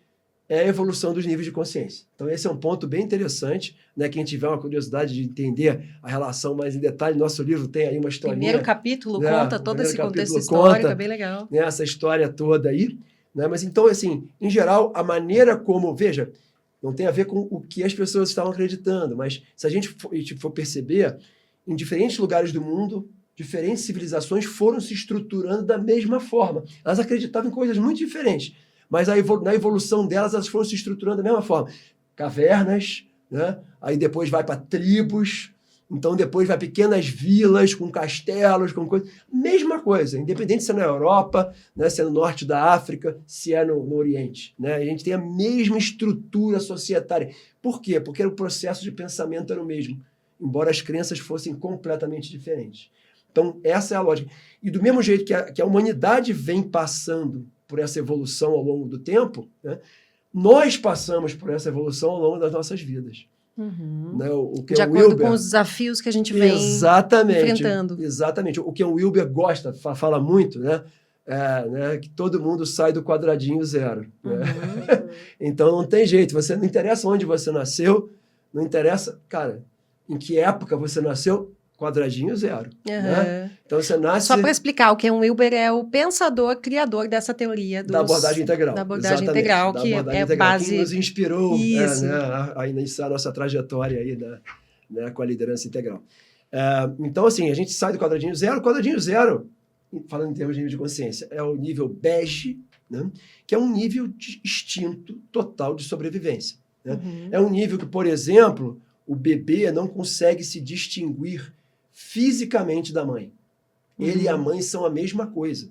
é a evolução dos níveis de consciência. Então, esse é um ponto bem interessante, né? Quem tiver uma curiosidade de entender a relação mais em detalhe, nosso livro tem aí uma historinha. Primeiro capítulo conta todo esse contexto histórico, é bem legal. Né, essa história toda aí. Né? Mas, então, assim, em geral, a maneira como... Veja, Não tem a ver com o que as pessoas estavam acreditando, mas se a gente for perceber, em diferentes lugares do mundo, diferentes civilizações foram se estruturando da mesma forma. Elas acreditavam em coisas muito diferentes, mas na evolução delas, elas foram se estruturando da mesma forma. Cavernas, né? Aí depois vai para tribos, então depois vai pequenas vilas com castelos, com coisa. Mesma coisa, independente se é na Europa, né? Se é no norte da África, se é no Oriente. Né? A gente tem a mesma estrutura societária. Por quê? Porque o processo de pensamento era o mesmo, embora as crenças fossem completamente diferentes. Então, essa é a lógica. E do mesmo jeito que a humanidade vem passando por essa evolução ao longo do tempo, né? Nós passamos por essa evolução ao longo das nossas vidas. Né? O que de acordo com os desafios que a gente vem enfrentando. Exatamente. O que o Wilber gosta, fala muito, né? Né? Que todo mundo sai do quadradinho zero. Né? Então, não tem jeito. Não interessa onde você nasceu, não interessa, cara, em que época você nasceu, quadradinho zero. Né? Então, você nasce... Só para explicar, o Ken Wilber é o pensador, criador dessa teoria da abordagem integral. Da abordagem integral, que é base... Que nos inspirou né, a iniciar a nossa trajetória aí né, com a liderança integral. Então, assim, a gente sai do quadradinho zero. O quadradinho zero, falando em termos de nível de consciência, é o nível bege, né, que é um nível de instinto total de sobrevivência. Né? É um nível que, por exemplo, o bebê não consegue se distinguir fisicamente da mãe. Ele e a mãe são a mesma coisa.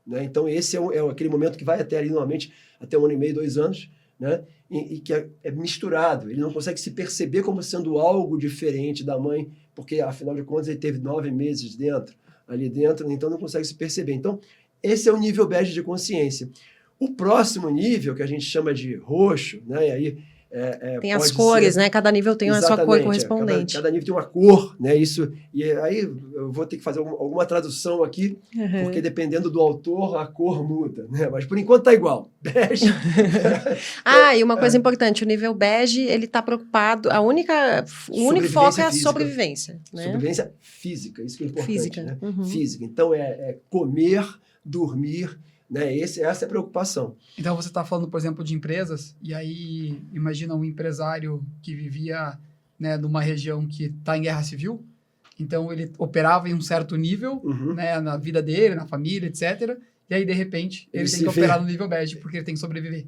Né? Então, esse é aquele momento que vai até ali, normalmente, até 1 ano e meio, 2 anos, né? E que é misturado. Ele não consegue se perceber como sendo algo diferente da mãe, porque, afinal de contas, ele teve 9 meses ali dentro, então não consegue se perceber. Então, esse é o nível bege de consciência. O próximo nível, que a gente chama de roxo, né? E aí tem as cores, né? Cada nível tem a sua cor correspondente. Cada nível tem uma cor, né? Isso, e aí eu vou ter que fazer alguma tradução aqui, porque dependendo do autor, a cor muda, né? Mas por enquanto tá igual. Bege. E uma coisa importante, o nível bege, ele tá preocupado, o único foco é a sobrevivência. Né? Sobrevivência física, isso que é importante. Física. Né? Física. Então, comer, dormir, né? Essa é a preocupação. Então, você está falando, por exemplo, de empresas, e aí imagina um empresário que vivia, né, numa região que está em guerra civil, então ele operava em um certo nível, né, na vida dele, na família, etc., e aí, de repente, ele tem que operar no nível bege, porque ele tem que sobreviver.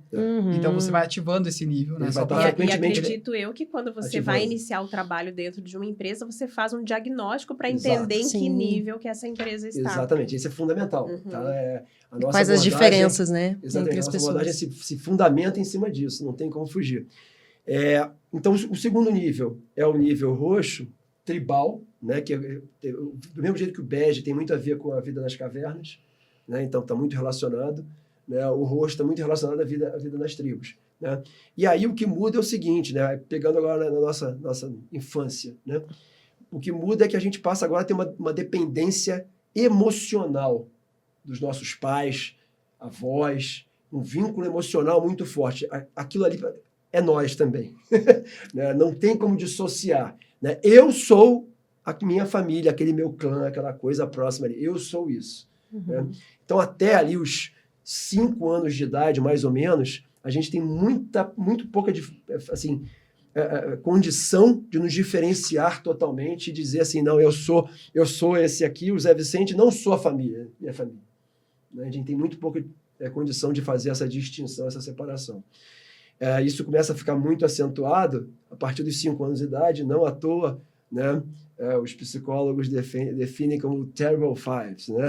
Então, você vai ativando esse nível, né? E acredito eu que quando você vai iniciar o trabalho dentro de uma empresa, você faz um diagnóstico para entender em que nível que essa empresa está. Exatamente, isso é fundamental. Tá? A nossa Quais as diferenças, né? Exatamente, a nossa abordagem se fundamenta em cima disso, não tem como fugir. Então, o segundo nível é o nível roxo, tribal, né? Que do mesmo jeito que o bege tem muito a ver com a vida nas cavernas, né? Então, está muito relacionado. Né? O roxo está muito relacionado à vida nas tribos. Né? E aí, o que muda é o seguinte, né? Pegando agora na nossa infância, né? O que muda é que a gente passa agora a ter uma dependência emocional dos nossos pais, avós, um vínculo emocional muito forte. Aquilo ali é nós também. Né? Não tem como dissociar. Né? Eu sou a minha família, aquele meu clã, aquela coisa próxima ali. Eu sou isso. Né? Então, até ali os 5 anos de idade, mais ou menos, a gente tem muito pouca assim, condição de nos diferenciar totalmente e dizer assim, não, eu sou esse aqui, o Zé Vicente, não sou a família, minha família. Né? A gente tem muito pouca condição de fazer essa distinção, essa separação. Isso começa a ficar muito acentuado a partir dos 5 anos de idade, não à toa, né? Os psicólogos definem como terrible fives, né?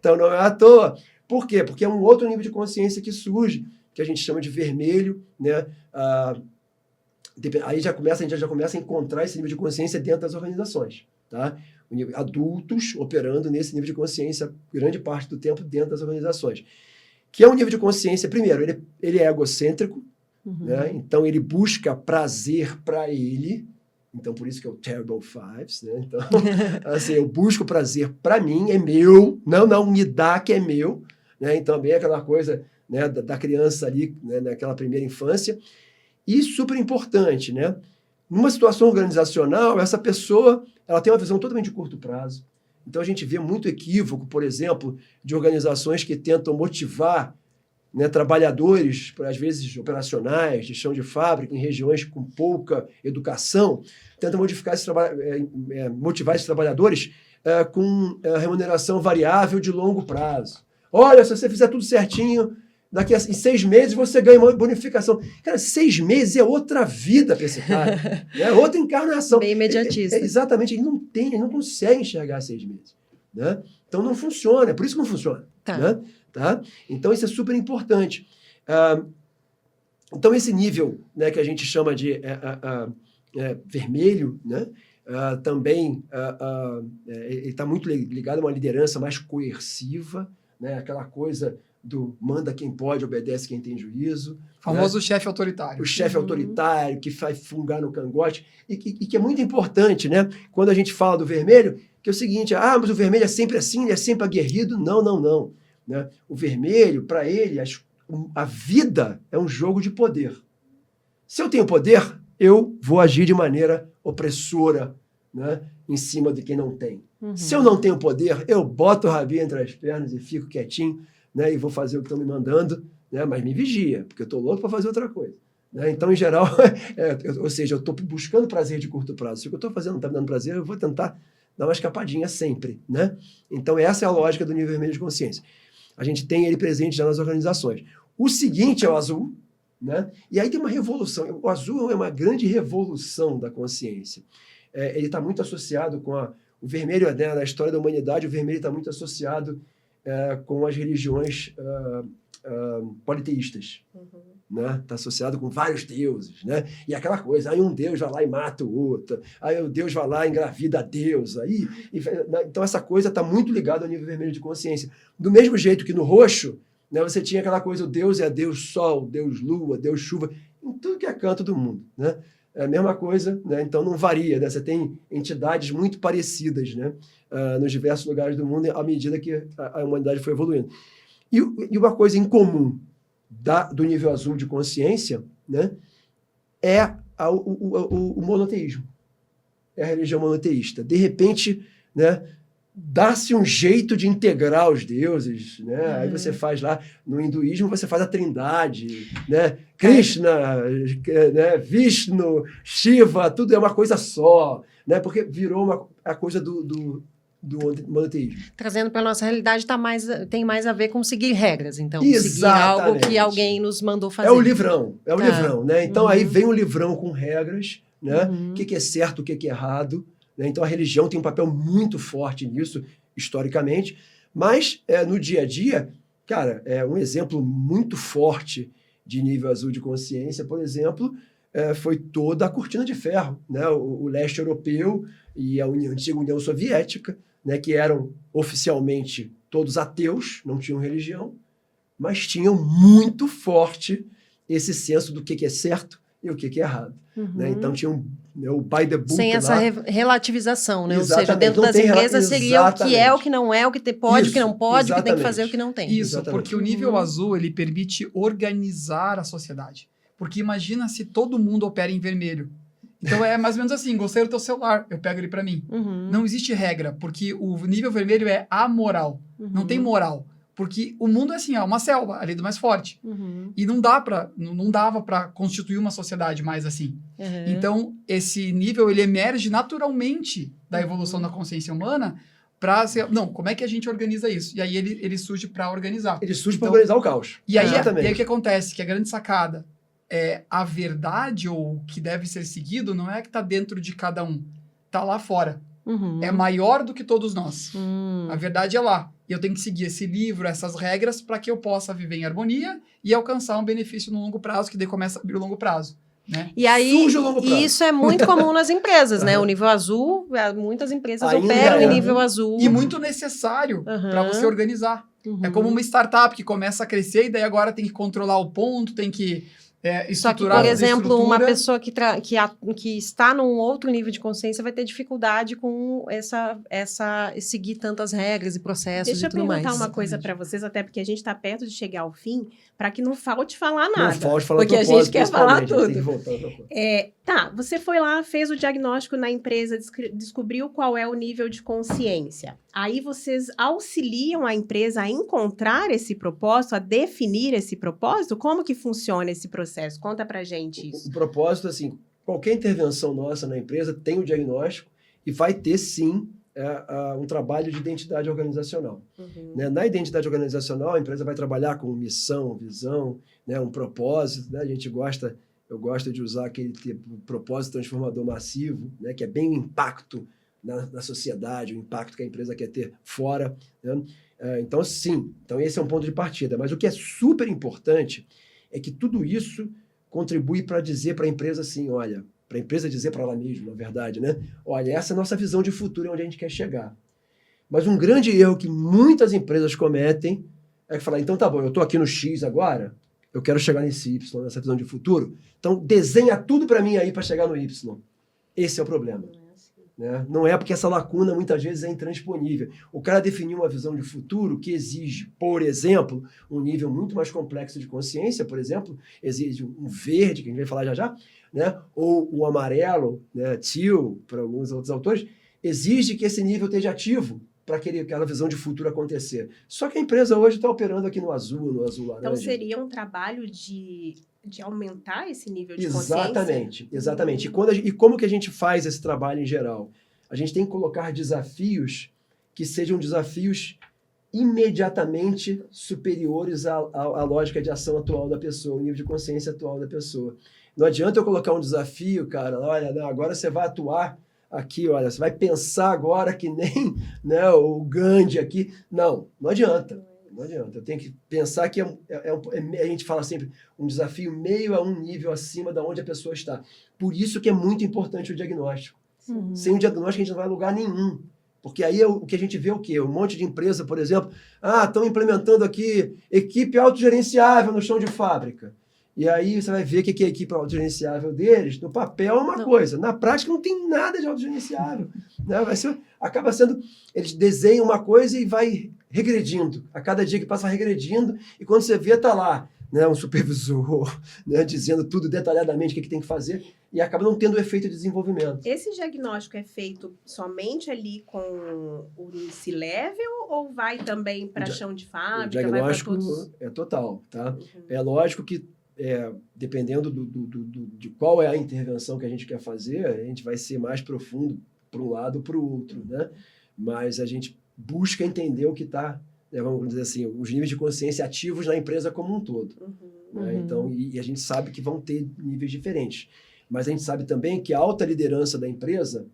Então, não é à toa. Por quê? Porque é um outro nível de consciência que surge, que a gente chama de vermelho, né? Aí a gente já começa a encontrar esse nível de consciência dentro das organizações, tá? Adultos operando nesse nível de consciência grande parte do tempo dentro das organizações. Que é um nível de consciência, primeiro, ele é egocêntrico, né? Então ele busca prazer para ele. Então, por isso que é o Terrible Fives, né? Então, assim, eu busco prazer para mim, é meu, não me dá que é meu, né? Então, bem aquela coisa, né, da criança ali, né, naquela primeira infância. E super importante, né? Numa situação organizacional, essa pessoa, ela tem uma visão totalmente de curto prazo. Então, a gente vê muito equívoco, por exemplo, de organizações que tentam motivar né, trabalhadores, às vezes operacionais, de chão de fábrica, em regiões com pouca educação, tenta motivar esses trabalhadores com remuneração variável de longo prazo. Olha, se você fizer tudo certinho, em 6 meses você ganha uma bonificação. Cara, 6 meses é outra vida para esse cara. É outra encarnação. Bem imediatista. Exatamente, ele não consegue enxergar 6 meses. Né? Então não funciona, é por isso que não funciona. Tá. Né? Tá? Então isso é super importante. Então esse nível, né, que a gente chama de vermelho, né, também ele está muito ligado a uma liderança mais coerciva, né, aquela coisa do manda quem pode, obedece quem tem juízo. O famoso chefe autoritário. O chefe autoritário que faz fungar no cangote e que é muito importante, né? Quando a gente fala do vermelho, que é o seguinte, mas o vermelho é sempre assim, ele é sempre aguerrido. Não. Né? O vermelho, para ele, a vida é um jogo de poder. Se eu tenho poder, eu vou agir de maneira opressora, né? Em cima de quem não tem. Se eu não tenho poder, eu boto o rabinho entre as pernas e fico quietinho, né? E vou fazer o que estão me mandando, né? Mas me vigia, porque eu estou louco para fazer outra coisa. Né? Então, em geral, ou seja, eu estou buscando prazer de curto prazo. Se o que eu estou fazendo não está me dando prazer, eu vou tentar dar uma escapadinha sempre. Né? Então, essa é a lógica do nível vermelho de consciência. A gente tem ele presente já nas organizações. O seguinte é o azul, né? E aí tem uma revolução. O azul é uma grande revolução da consciência. Ele está muito associado com o vermelho, né? Na história da humanidade, o vermelho está muito associado com as religiões politeístas. Né? Está associado com vários deuses, né? E aquela coisa, aí um deus vai lá e mata o outro, aí o deus vai lá e engravida a deusa. Então essa coisa está muito ligada ao nível vermelho de consciência. Do mesmo jeito que no roxo, né, você tinha aquela coisa, o deus é Deus Sol, Deus Lua, Deus Chuva, em tudo que é canto do mundo. Né? É a mesma coisa, né? Então não varia. Né? Você tem entidades muito parecidas, né? Nos diversos lugares do mundo, à medida que a humanidade foi evoluindo. E uma coisa em comum do nível azul de consciência, né, é o monoteísmo. É a religião monoteísta. De repente, né, dá-se um jeito de integrar os deuses. Né? Aí você faz lá, no hinduísmo, você faz a trindade. Né? Krishna, né, Vishnu, Shiva, tudo é uma coisa só. Né? Porque virou a coisa do monoteísmo. Trazendo para a nossa realidade, tem mais a ver com seguir regras, então. Exatamente. Seguir algo que alguém nos mandou fazer. É o livrão, livrão, né? Então aí vem o livrão com regras, né? O que é certo, o que é errado. Né? Então a religião tem um papel muito forte nisso, historicamente. Mas no dia a dia, cara, um exemplo muito forte de nível azul de consciência, por exemplo, foi toda a cortina de ferro, né? O leste europeu e a antiga União Soviética, né, que eram oficialmente todos ateus, não tinham religião, mas tinham muito forte esse senso do que é certo e o que é errado. Né? Então tinham o by the book. Sem essa relativização, né? Ou seja, dentro das empresas seria o que é, o que não é, o que pode, o que não pode, o que tem que fazer, o que não tem. Isso, porque o nível azul, ele permite organizar a sociedade. Porque imagina se todo mundo opera em vermelho. Então é mais ou menos assim, gostei do teu celular, eu pego ele para mim. Não existe regra, porque o nível vermelho é amoral. Não tem moral. Porque o mundo é assim, é uma selva, a lei do mais forte. E não dava para constituir uma sociedade mais assim. Então, esse nível, ele emerge naturalmente da evolução da consciência humana para ser... Não, como é que a gente organiza isso? E aí ele surge para organizar. Ele surge para organizar o caos. E aí o que acontece? Que a grande sacada a verdade ou o que deve ser seguido não é que está dentro de cada um. Está lá fora. É maior do que todos nós. A verdade é lá. E eu tenho que seguir esse livro, essas regras, para que eu possa viver em harmonia e alcançar um benefício no longo prazo, que daí começa a abrir o longo prazo. Né? E aí, isso é muito comum nas empresas, né? O nível azul, muitas empresas operam em nível azul. E muito necessário para você organizar. É como uma startup que começa a crescer e daí agora tem que controlar o ponto, tem que... Só que, por exemplo, uma pessoa que está num outro nível de consciência vai ter dificuldade com seguir tantas regras e processos e tudo mais. Deixa eu perguntar uma coisa para vocês, até porque a gente está perto de chegar ao fim, para que não falte falar nada. Não falte falar porque a gente quer falar tudo. Tem que voltar ao propósito. Tá, você foi lá, fez o diagnóstico na empresa, descobriu qual é o nível de consciência. Aí vocês auxiliam a empresa a encontrar esse propósito, a definir esse propósito? Como que funciona esse processo? Conta pra gente isso. O propósito, assim, qualquer intervenção nossa na empresa tem o diagnóstico e vai ter, sim, um trabalho de identidade organizacional. Uhum. Né? Na identidade organizacional, a empresa vai trabalhar com missão, visão, né? Um propósito. Né? Eu gosto de usar aquele tipo, propósito transformador massivo, né? Que é bem o impacto na sociedade, o impacto que a empresa quer ter fora. Né? Então, sim, esse é um ponto de partida. Mas o que é super importante é que tudo isso contribui para dizer para a empresa assim, olha, para a empresa dizer para ela mesma, na verdade, né? Olha, essa é a nossa visão de futuro, é onde a gente quer chegar. Mas um grande erro que muitas empresas cometem é falar, então tá bom, eu estou aqui no X agora, eu quero chegar nesse Y, nessa visão de futuro, então desenha tudo para mim aí para chegar no Y. Esse é o problema. Né? Não é porque essa lacuna muitas vezes é intransponível. O cara definiu uma visão de futuro que exige, por exemplo, um nível muito mais complexo de consciência, por exemplo, exige um verde, que a gente vai falar já, né? Ou o amarelo, né? Teal, para alguns outros autores, exige que esse nível esteja ativo para aquela visão de futuro acontecer. Só que a empresa hoje está operando aqui no azul laranja. Então seria um trabalho de aumentar esse nível de consciência? Exatamente. E como que a gente faz esse trabalho em geral? A gente tem que colocar desafios que sejam desafios imediatamente superiores à lógica de ação atual da pessoa, o nível de consciência atual da pessoa. Não adianta eu colocar um desafio, cara, olha, não, agora você vai atuar aqui, olha, você vai pensar agora que nem, né, o Gandhi aqui. Não adianta. Não adianta. Eu tenho que pensar que a gente fala sempre um desafio meio a um nível acima da onde a pessoa está. Por isso que é muito importante o diagnóstico. Uhum. Sem o diagnóstico a gente não vai a lugar nenhum. Porque aí o que a gente vê é o quê? Um monte de empresa, por exemplo, estão implementando aqui equipe autogerenciável no chão de fábrica. E aí você vai ver que a equipe autogerenciável deles, no papel é uma coisa, na prática não tem nada de autogerenciável. Né? Acaba sendo, eles desenham uma coisa e vai regredindo. A cada dia que passa regredindo, e quando você vê, está lá, né, um supervisor, né, dizendo tudo detalhadamente o que tem que fazer, e acaba não tendo o efeito de desenvolvimento. Esse diagnóstico é feito somente ali com o C-level ou vai também para chão de fábrica? O diagnóstico vai todos... é total, tá? Uhum. É lógico que dependendo de qual é a intervenção que a gente quer fazer, a gente vai ser mais profundo para um lado ou para o outro, né? Mas a gente busca entender o que está, né, vamos dizer assim, os níveis de consciência ativos na empresa como um todo. Uhum. Né? Então, e a gente sabe que vão ter níveis diferentes. Mas a gente sabe também que a alta liderança da empresa,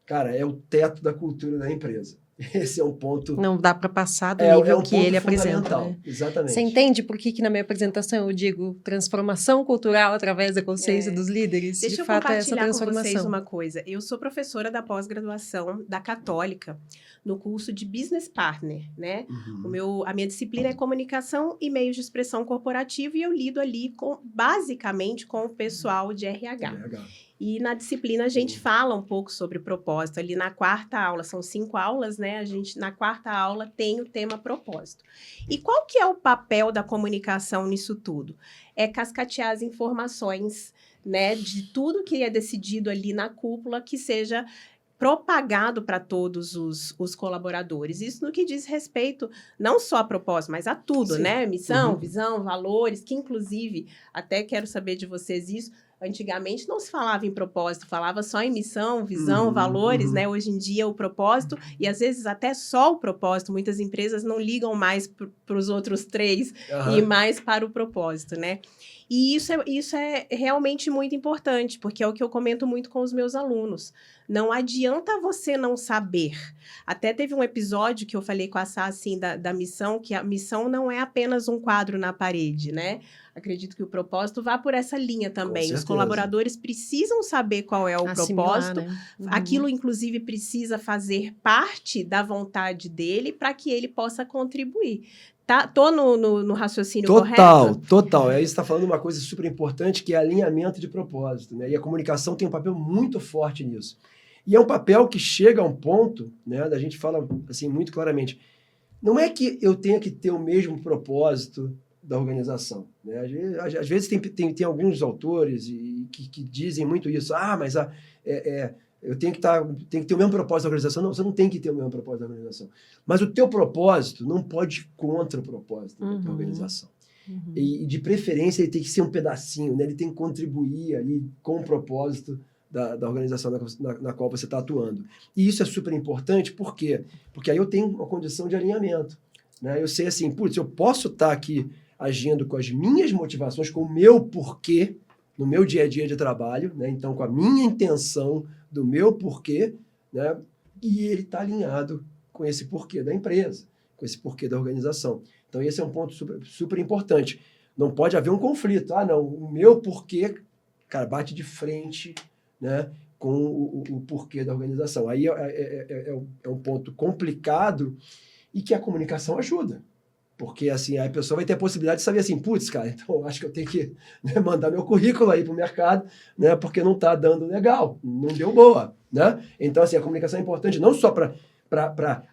cara, é o teto da cultura da empresa. Esse é um ponto... Não dá para passar do nível que ele apresenta. Né? Exatamente. Você entende por que na minha apresentação eu digo transformação cultural através da consciência dos líderes? Deixa eu compartilhar com vocês uma coisa. Eu sou professora da pós-graduação da Católica, no curso de Business Partner, né? Uhum. A minha disciplina é comunicação e meios de expressão corporativa e eu lido ali basicamente com o pessoal de RH. E na disciplina a gente fala um pouco sobre propósito. Ali na quarta aula, são 5 aulas, né? A gente, na quarta aula, tem o tema propósito. E qual que é o papel da comunicação nisso tudo? É cascatear as informações, né? De tudo que é decidido ali na cúpula, que seja propagado para todos os colaboradores. Isso no que diz respeito não só a propósito, mas a tudo, né? Missão, visão, valores, que inclusive, até quero saber de vocês isso, antigamente não se falava em propósito, falava só em missão, visão, valores, né? Hoje em dia o propósito, e às vezes até só o propósito, muitas empresas não ligam mais para os outros 3 e mais para o propósito, né? E isso é realmente muito importante, porque é o que eu comento muito com os meus alunos. Não adianta você não saber. Até teve um episódio que eu falei com a Sá, assim, da missão, que a missão não é apenas um quadro na parede, né? Acredito que o propósito vá por essa linha também. Os colaboradores precisam saber qual é o propósito. Né? Aquilo, inclusive, precisa fazer parte da vontade dele para que ele possa contribuir. Tô no raciocínio correto? Total. Aí você está falando uma coisa super importante, que é alinhamento de propósito, né? E a comunicação tem um papel muito forte nisso. E é um papel que chega a um ponto, né? Da gente fala assim muito claramente. Não é que eu tenha que ter o mesmo propósito da organização. Né? Às vezes tem alguns autores que dizem muito isso. Mas eu tenho que ter o mesmo propósito da organização. Não, você não tem que ter o mesmo propósito da organização. Mas o teu propósito não pode ir contra o propósito da tua organização. E, de preferência, ele tem que ser um pedacinho, né? Ele tem que contribuir ali com o propósito da organização na qual você está atuando. E isso é super importante, por quê? Porque aí eu tenho uma condição de alinhamento. Né? Eu sei assim, eu posso estar aqui agindo com as minhas motivações, com o meu porquê, no meu dia a dia de trabalho, né? Então com a minha intenção do meu porquê, né? E ele está alinhado com esse porquê da empresa, com esse porquê da organização. Então esse é um ponto super, super importante. Não pode haver um conflito. Não, o meu porquê, cara, bate de frente, né, com o porquê da organização. Aí é um ponto complicado e que a comunicação ajuda. Porque, assim, a pessoa vai ter a possibilidade de saber assim, cara, então eu acho que eu tenho que, né, mandar meu currículo aí para o mercado, né, porque não está dando legal, não deu boa, né? Então, assim, a comunicação é importante não só para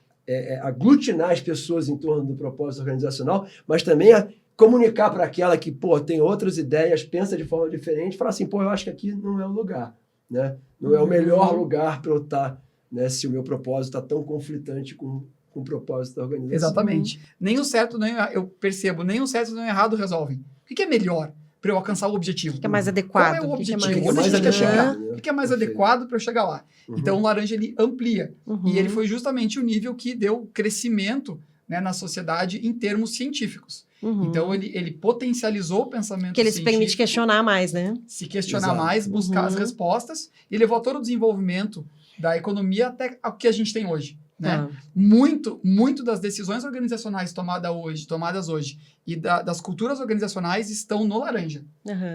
aglutinar as pessoas em torno do propósito organizacional, mas também a comunicar para aquela que, tem outras ideias, pensa de forma diferente, falar assim, eu acho que aqui não é o lugar, né? Não é o melhor lugar para eu estar, né, se o meu propósito está tão conflitante com o propósito da organização. Exatamente. Nem o certo, nem eu percebo, nem o certo nem o errado resolvem. O que é melhor para eu alcançar o objetivo? O que é mais adequado? Qual é o objetivo? O que é mais adequado? O que é mais adequado para eu chegar lá? Então, o laranja, ele amplia. E ele foi justamente o nível que deu crescimento, né, na sociedade em termos científicos. Então, ele potencializou o pensamento que ele se permite questionar mais, né? Se questionar mais, buscar as respostas, e levou todo o desenvolvimento da economia até o que a gente tem hoje. Né? Muito das decisões organizacionais tomadas hoje e das culturas organizacionais estão no laranja.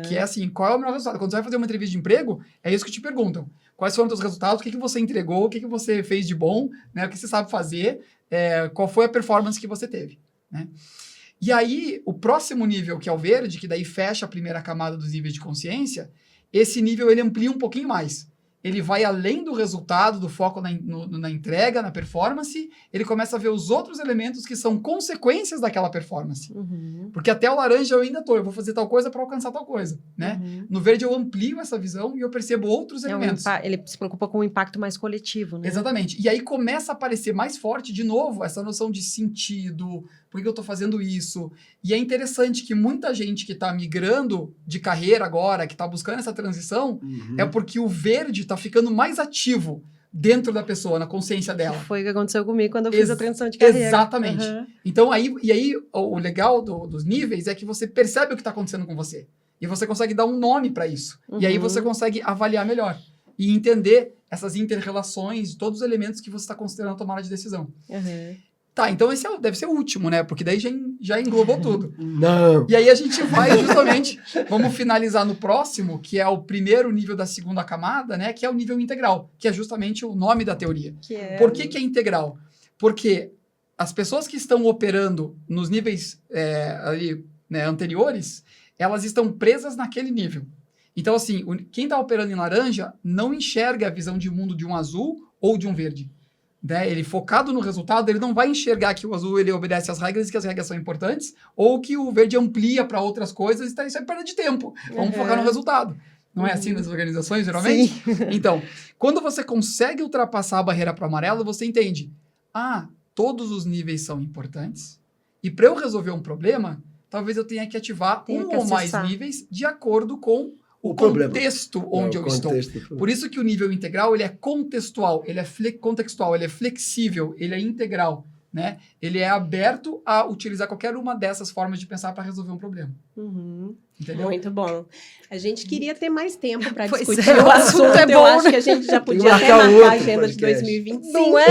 Que é assim, qual é o melhor resultado? Quando você vai fazer uma entrevista de emprego, é isso que te perguntam. Quais foram os seus resultados? O que você entregou? O que você fez de bom? Né? O que você sabe fazer? Qual foi a performance que você teve? Né? E aí, o próximo nível, que é o verde, que daí fecha a primeira camada dos níveis de consciência, esse nível ele amplia um pouquinho mais. Ele vai além do resultado, do foco na entrega, na performance, ele começa a ver os outros elementos que são consequências daquela performance. Porque até o laranja eu ainda eu vou fazer tal coisa para alcançar tal coisa, né? No verde eu amplio essa visão e eu percebo outros elementos. Ele se preocupa com o impacto mais coletivo, né? Exatamente. E aí começa a aparecer mais forte, de novo, essa noção de sentido, por que eu estou fazendo isso? E é interessante que muita gente que está migrando de carreira agora, que está buscando essa transição, é porque o verde está ficando mais ativo dentro da pessoa, na consciência dela. Foi o que aconteceu comigo quando eu fiz a transição de carreira. Exatamente. Então, aí o legal dos níveis é que você percebe o que está acontecendo com você. E você consegue dar um nome para isso. E aí você consegue avaliar melhor. E entender essas inter-relações, todos os elementos que você está considerando a tomada de decisão. Tá, então esse deve ser o último, né? Porque daí já englobou tudo. Não. E aí a gente vai justamente, vamos finalizar no próximo, que é o primeiro nível da segunda camada, né? Que é o nível integral, que é justamente o nome da teoria. Por que é integral? Porque as pessoas que estão operando nos níveis ali, né, anteriores, elas estão presas naquele nível. Então, assim, quem está operando em laranja não enxerga a visão de mundo de um azul ou de um verde. Né? Ele focado no resultado, ele não vai enxergar que o azul ele obedece às regras e que as regras são importantes, ou que o verde amplia para outras coisas, então isso é perda de tempo. Vamos focar no resultado. Não é assim nas organizações, geralmente? Sim. Então, quando você consegue ultrapassar a barreira para o amarelo, você entende, todos os níveis são importantes, e para eu resolver um problema, talvez eu tenha que ativar ou mais níveis de acordo com o contexto onde eu estou. Por isso que o nível integral ele é contextual, ele é contextual, ele é flexível, ele é integral, né? Ele é aberto a utilizar qualquer uma dessas formas de pensar para resolver um problema. Entendeu? Muito bom. A gente queria ter mais tempo para Pois discutir é, o assunto. é bom, Eu acho que a gente já podia até marcar a agenda de 2025. Não é?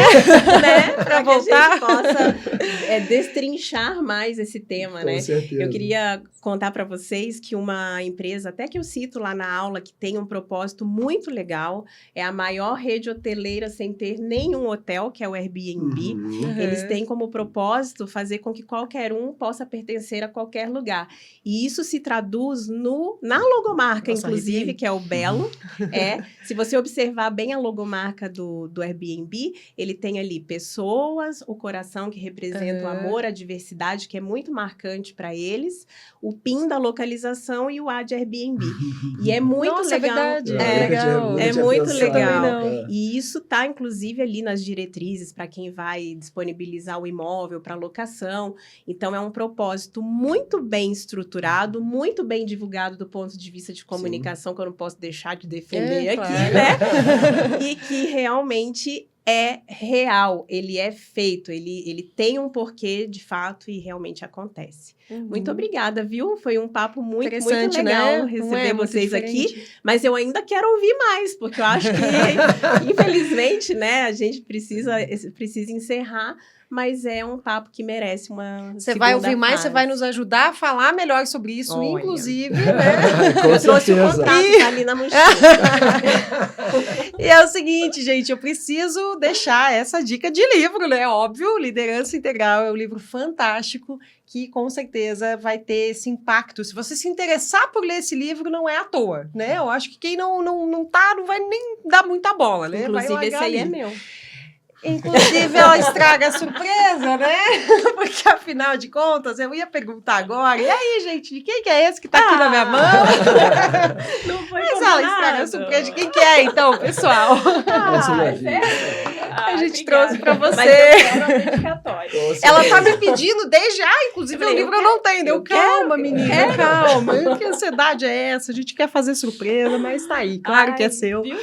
Né? Para que a voltar. gente possa destrinchar mais esse tema, Com né? certeza. Eu queria contar para vocês que uma empresa, até que eu cito lá na aula, que tem um propósito muito legal, é a maior rede hoteleira sem ter nenhum hotel, que é o Airbnb. Eles têm como propósito fazer com que qualquer um possa pertencer a qualquer lugar. E E isso se traduz na logomarca, Nossa, inclusive, arrepiei. que é o Belo. Se você observar bem a logomarca do Airbnb, ele tem ali pessoas, o coração que representa o amor, a diversidade, que é muito marcante para eles, o PIN da localização e o A de Airbnb. E é muito Nossa, legal. é verdade. É nunca tinha muito pensado. legal. É. E isso está, inclusive, ali nas diretrizes para quem vai disponibilizar o imóvel para locação. Então, é um propósito muito bem estruturado, muito bem divulgado do ponto de vista de comunicação, que eu não posso deixar de defender aqui, claro. né? E que realmente é real, ele é feito, ele tem um porquê de fato e realmente acontece. Muito obrigada, viu? Foi um papo muito Interessante, legal né? receber Muito vocês diferente. aqui, mas eu ainda quero ouvir mais, porque eu acho que, infelizmente, né, a gente precisa encerrar, mas é um papo que merece uma Você vai ouvir mais, fase. você vai nos ajudar a falar melhor sobre isso, Olha. inclusive, né? Com Eu trouxe o certeza. contrato, tá ali na mochila. E é o seguinte, gente, eu preciso deixar essa dica de livro, né? Óbvio, Liderança Integral é um livro fantástico que com certeza vai ter esse impacto. Se você se interessar por ler esse livro, não é à toa, né? Eu acho que quem não vai nem dar muita bola, né? Vai Inclusive, esse largar aí é ali. meu. Inclusive, ela estraga a surpresa, né? Porque, afinal de contas, eu ia perguntar agora, e aí, gente, de quem que é esse que tá aqui na minha mão? Não foi Mas ela estraga a surpresa de quem que é, então, pessoal? Essa é a minha vida. A gente trouxe pra você. Mas eu quero a dedicatória. Com Ela tá certeza. me pedindo desde já, inclusive Eu falei, o livro eu eu não tenho. eu Calma, quero, menina, calma. Que ansiedade é essa? A gente quer fazer surpresa, mas tá aí, claro que é Ai, seu. Viu?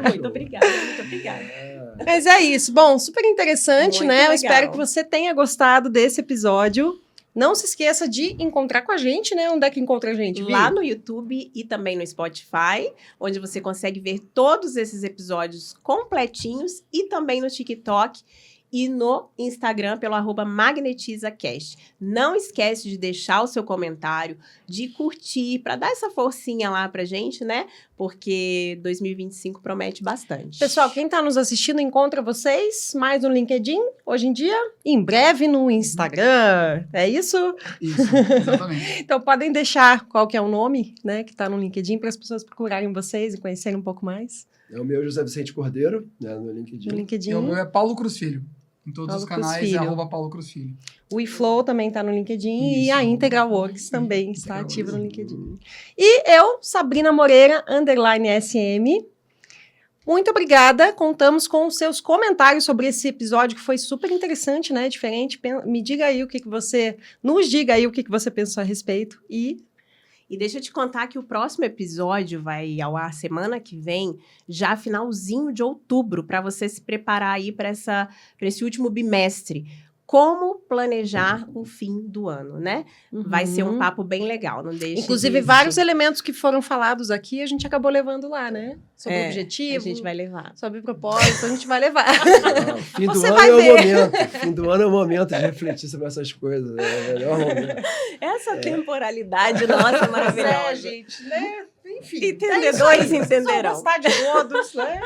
Muito obrigada, muito obrigada. Mas é isso. Bom, super interessante, Muito né? Eu legal. espero que você tenha gostado desse episódio. Não se esqueça de encontrar com a gente, né? Onde é que encontra a gente, Vi? Lá no YouTube e também no Spotify, onde você consegue ver todos esses episódios completinhos e também no TikTok e no Instagram pelo @magnetizacast. Não esquece de deixar o seu comentário, de curtir, para dar essa forcinha lá pra gente, né? Porque 2025 promete bastante. Pessoal, quem tá nos assistindo encontra vocês mais no LinkedIn, hoje em dia, em breve no Instagram. É isso? Isso, exatamente. Então podem deixar qual que é o nome, né, que tá no LinkedIn para as pessoas procurarem vocês e conhecerem um pouco mais. É o meu José Vicente Cordeiro, né, no LinkedIn. No LinkedIn. E o meu é Paulo Cruz Filho. Em todos Paulo os canais Cruz é Filho. @Paulo Cruz Filho. O eFlow também está no LinkedIn e Isso. a Integral Works também está Integral ativa no Works. LinkedIn. E eu, Sabrina Moreira, _SM. Muito obrigada. Contamos com os seus comentários sobre esse episódio que foi super interessante, né? Diferente. Me diga aí o que você... Nos diga aí o que você pensou a respeito. E deixa eu te contar que o próximo episódio vai ao ar semana que vem, já finalzinho de outubro, para você se preparar aí para esse último bimestre. Como planejar o fim do ano, né? Vai ser um papo bem legal, não deixe Inclusive, de- vários elementos que foram falados aqui, a gente acabou levando lá, né? Sobre É, objetivo, A gente vai levar. sobre propósito, a gente vai levar. Ah, fim do Você ano vai é o ver. momento. Fim do ano é o momento de refletir sobre essas coisas. É o melhor momento. Essa temporalidade nossa é maravilhosa. É, gente, né? Enfim. Entendedores Vocês entenderão. vão gostar de todos, né?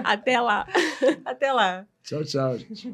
Até lá. Até lá. Tchau, tchau, gente.